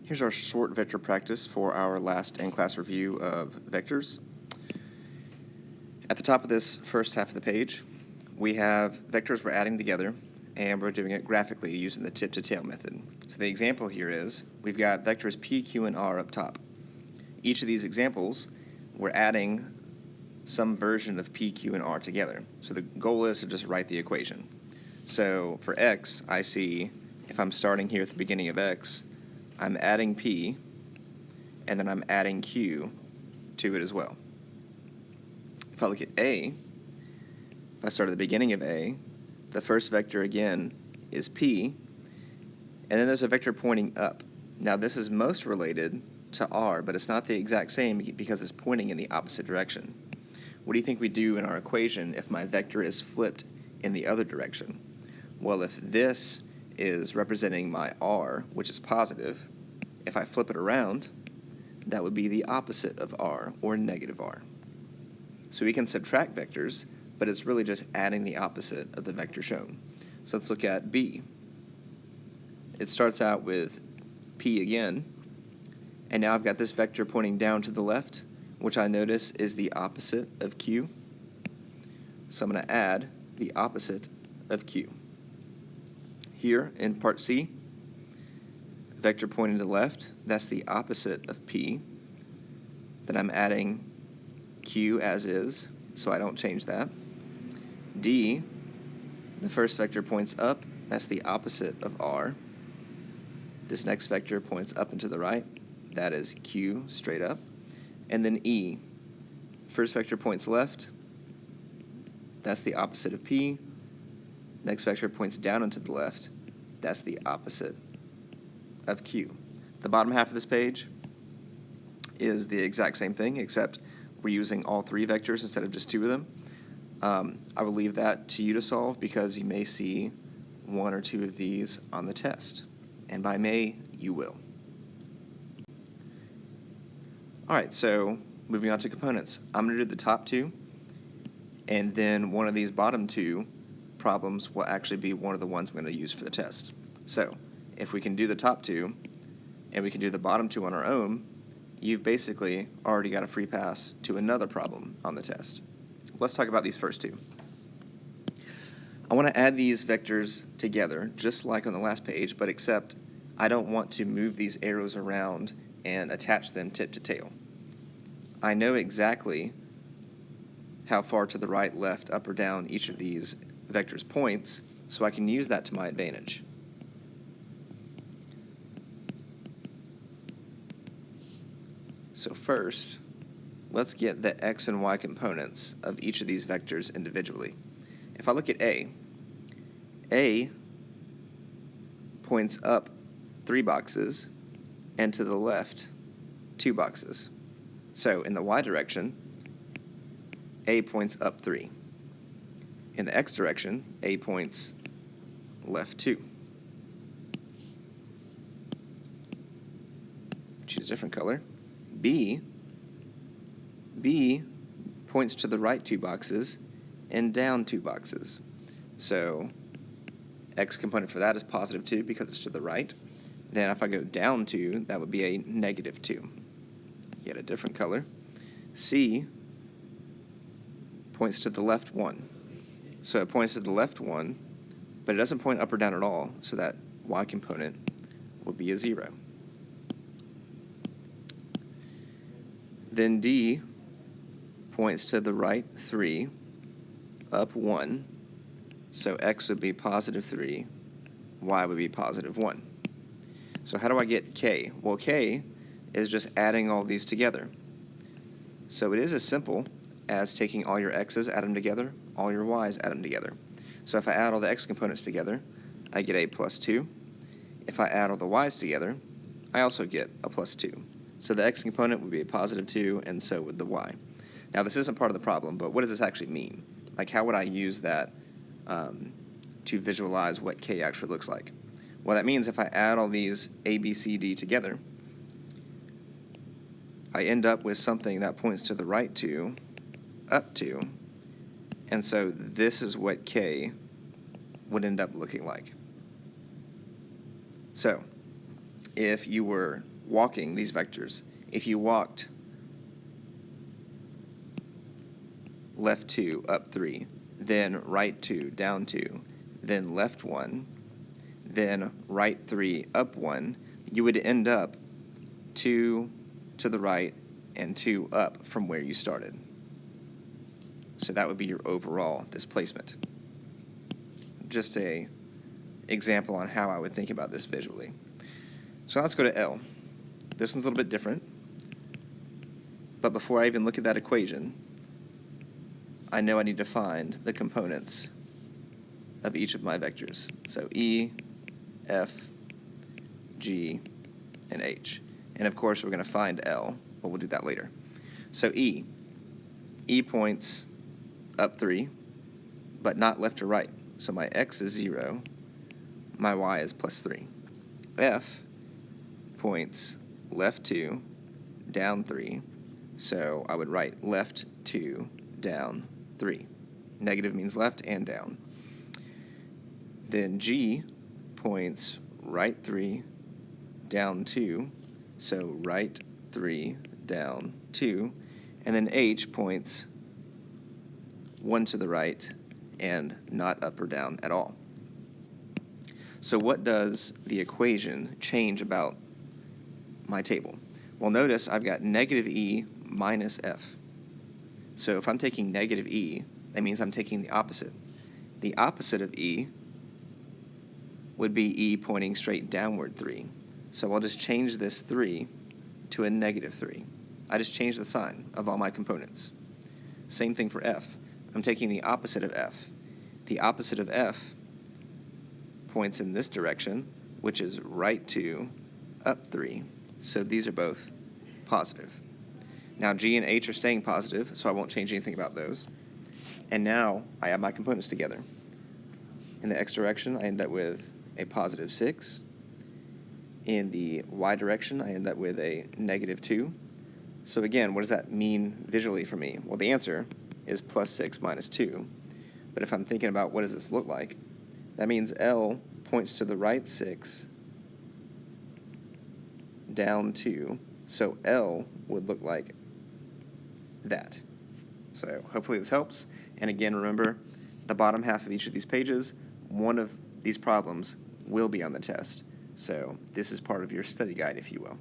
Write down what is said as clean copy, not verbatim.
Here's our short vector practice for our last in-class review of vectors. At the top of this first half of the page, we have vectors we're adding together, and we're doing it graphically using the tip-to-tail method. So the example here is, we've got vectors p, q, and r up top. Each of these examples, we're adding some version of p, q, and r together. So the goal is to just write the equation. So for x, I see, if I'm starting here at the beginning of x, I'm adding p, and then I'm adding q to it as well. If I look at a, if I start at the beginning of a, the first vector again is p, and then there's a vector pointing up. Now this is most related to r, but it's not the exact same because it's pointing in the opposite direction. What do you think we do in our equation if my vector is flipped in the other direction? Well, if this is representing my r, which is positive, if I flip it around, that would be the opposite of r, or negative r. So we can subtract vectors, but it's really just adding the opposite of the vector shown. So let's look at b. It starts out with p again, and now I've got this vector pointing down to the left, which I notice is the opposite of q. So I'm going to add the opposite of q. Here in part C, vector pointing to the left, that's the opposite of p. Then I'm adding q as is, so I don't change that. D, the first vector points up, that's the opposite of r. This next vector points up and to the right, that is q straight up. And then E, first vector points left, that's the opposite of p. Next vector points down and to the left, that's the opposite of q. The bottom half of this page is the exact same thing, except we're using all three vectors instead of just two of them. I will leave that to you to solve because you may see one or two of these on the test. And by may, you will. All right, so moving on to components. I'm going to do the top two, and then one of these bottom two problems will actually be one of the ones I'm going to use for the test. So if we can do the top two, and we can do the bottom two on our own, you've basically already got a free pass to another problem on the test. Let's talk about these first two. I want to add these vectors together, just like on the last page, but except I don't want to move these arrows around and attach them tip to tail. I know exactly how far to the right, left, up, or down each of these vectors points, so I can use that to my advantage. So first, let's get the x and y components of each of these vectors individually. If I look at A points up 3 boxes, and to the left 2 boxes. So in the y direction, A points up 3. In the x direction, A points left 2. Choose a different color. B points to the right 2 boxes and down 2 boxes. So x component for that is positive 2 because it's to the right. Then if I go down 2, that would be a negative 2. Yet a different color. C points to the left 1. So it points to the left 1, but it doesn't point up or down at all, so that y component would be a 0. Then D points to the right 3, up 1, so x would be positive 3, y would be positive 1. So how do I get k? Well, k is just adding all these together. So it is as simple as taking all your x's, add them together, all your y's, add them together. So if I add all the x components together, I get a plus 2. If I add all the y's together, I also get a plus 2. So the x component would be a positive 2, and so would the y. Now this isn't part of the problem, but what does this actually mean? Like, how would I use that to visualize what k actually looks like? Well, that means if I add all these a, b, c, d together, I end up with something that points to the right 2, up 2, and so this is what k would end up looking like. So if you were walking these vectors. If you walked left 2, up 3, then right 2, down 2, then left 1, then right 3, up 1, you would end up 2 to the right and 2 up from where you started. So that would be your overall displacement. Just a example on how I would think about this visually. So let's go to L. This one's a little bit different, but before I even look at that equation, I know I need to find the components of each of my vectors. So E, F, G, and H. And of course, we're going to find L, but we'll do that later. So E points up 3, but not left or right. So my X is 0, my Y is plus 3. F points left 2, down 3, so I would write left 2, down 3. Negative means left and down. Then G points right 3, down 2, so right 3, down 2, and then H points 1 to the right and not up or down at all. So what does the equation change about my table? Well, notice I've got negative E minus F. So if I'm taking negative E, that means I'm taking the opposite. The opposite of E would be E pointing straight downward 3. So I'll just change this 3 to a negative 3. I just changed the sign of all my components. Same thing for F. I'm taking the opposite of F. The opposite of F points in this direction, which is right 2, up 3. So these are both positive. Now G and H are staying positive, so I won't change anything about those. And now I add my components together. In the X direction, I end up with a positive 6. In the Y direction, I end up with a negative 2. So again, what does that mean visually for me? Well, the answer is plus 6 minus 2. But if I'm thinking about what does this look like, that means L points to the right 6, down 2. So L would look like that. So hopefully this helps. And again, remember, the bottom half of each of these pages, one of these problems will be on the test. So this is part of your study guide, if you will.